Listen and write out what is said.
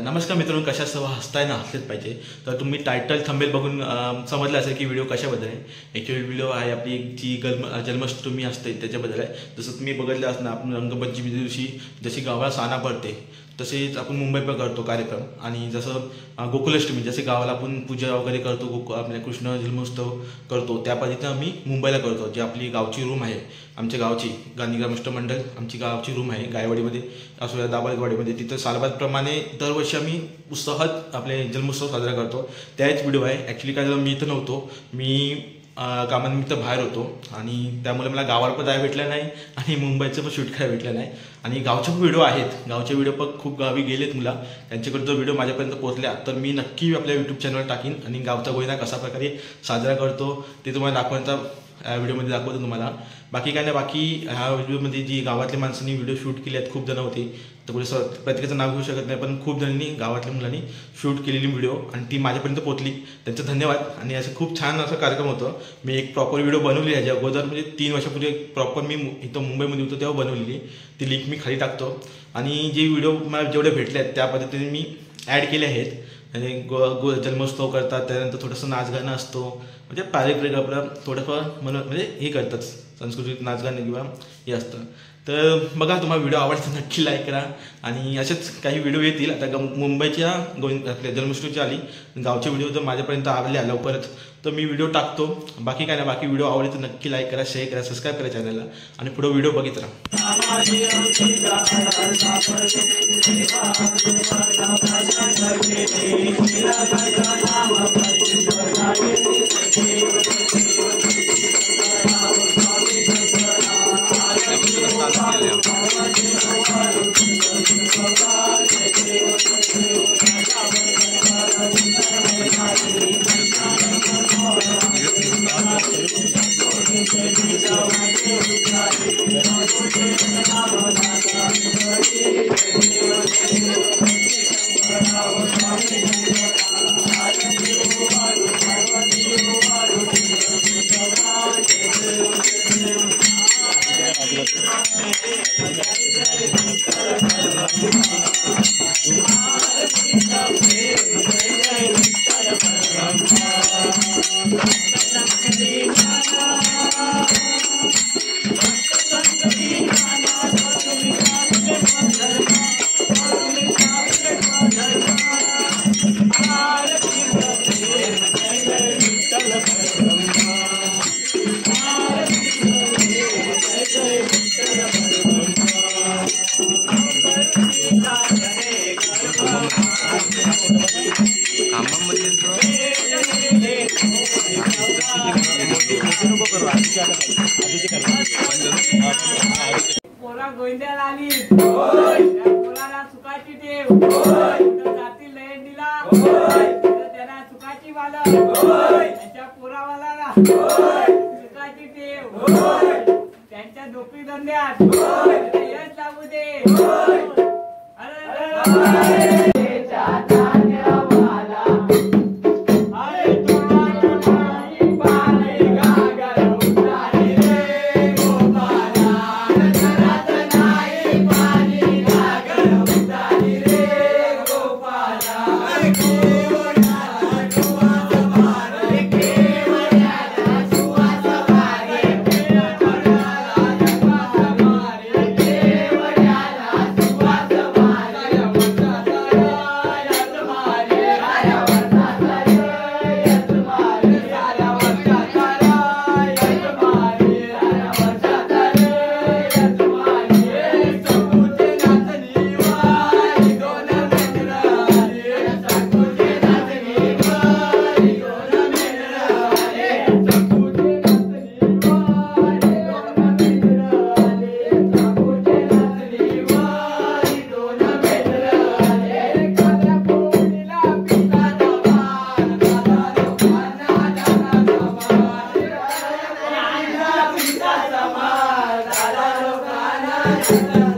नमस्कार मित्रांनो, कशा सर्व हसताय ना, हसलेच पाहिजे. तर तुम्ही टायटल थंबनेल बघून समजलं असेल की व्हिडिओ कशाबद्दल आहे. ॲक्च्युअली व्हिडिओ आहे आपली जी जन्माष्टमी असते त्याच्याबद्दल आहे. जसं तुम्ही बघितलं असणार, आपण रंगपंचमी दिवशी जशी गावाला साना पडते तसेच आपण मुंबईत करतो कार्यक्रम. आणि जसं गोकुलाष्टमी जसे गावाला आपण पूजा वगैरे करतो, आपल्या कृष्ण जन्मोत्सव करतो, त्या पद्धतीनं आम्ही मुंबईला करतो. जी आपली गावची रूम आहे, आमच्या गावची गांधी ग्रामस्थ मंडळ आमची गावची रूम आहे गायवाडीमध्ये असो या दाबाडवाडीमध्ये, तिथं सालबादप्रमाणे दरवर्षी आम्ही उत्साहात आपले जन्मोत्सव साजरा करतो. त्याच व्हिडिओ आहे. ॲक्च्युली काय झालं, मी इथं नव्हतो, मी कामानिमित्त बाहेर होतो आणि त्यामुळे मला गावाला पण जायला भेटलं नाही आणि मुंबईचं पण शूट करायला भेटलं नाही. आणि गावचे पण व्हिडिओ आहेत, गावचे व्हिडिओ पण खूप गावी गेलेत मुला, त्यांच्याकडे जो व्हिडिओ माझ्यापर्यंत पोहोचल्या तर मी नक्की आपल्या यूट्यूब चॅनलवर टाकीन आणि गावचा गोविंदा कसा प्रकारे साजरा करतो ते तुम्हाला दाखवण्याचा व्हिडिओमध्ये दाखवतो तुम्हाला. बाकी काय नाही, बाकी ह्या व्हिडिओमध्ये जी गावातल्या माणसांनी व्हिडिओ शूट केले आहेत, खूप जण होते, तर पुढे प्रत्येकाचं नाव घेऊ शकत नाही, पण खूप जणांनी गावातल्या मुलांनी शूट केलेली व्हिडिओ आणि ती माझ्यापर्यंत पोहोचली, त्यांचं धन्यवाद. आणि असं खूप छान असं कार्यक्रम होतं. मी एक प्रॉपर व्हिडिओ बनवली ह्याच्या अगोदर, म्हणजे 3 वर्षापूर्वी प्रॉपर मी इथं मुंबईमध्ये होतो तेव्हा बनवलेली, ती लिंक मी खाली टाकतो. आणि जे व्हिडिओ मला जेवढे भेटले आहेत त्या पद्धतीने मी ॲड केले आहेत. आणि जन्मोत्सव करतात, त्यानंतर थोडंसं नाचगाणं असतो, म्हणजे पारंपरिक आपलं थोडंफार म्हणजे हे करतात, संस्कृतीत नाचगाणं किंवा हे असतं. तर बघा, तुम्हाला व्हिडिओ आवडला नक्की लाईक करा. आणि असेच काही व्हिडिओ येतील. आता मुंबईच्या आपल्या जन्माष्टमीची आली, गावचे व्हिडिओ जर माझ्यापर्यंत आल्या लवकरच तर मी व्हिडिओ टाकतो. बाकी काय नाही, बाकी व्हिडिओ आवडले तर नक्की लाईक करा, शेअर करा, सबस्क्राईब करा चॅनलला आणि पुढे व्हिडिओ बघित राहा. पोरा गोविंद्याला आली, पोराला सुखाची ठेव, जाती लयन दिला त्याला सुखाची वाला, त्यांच्या पोरावाला सुखाची ठेव, त्यांच्या नोकरी धंद्यात यश लागू दे. Thank you.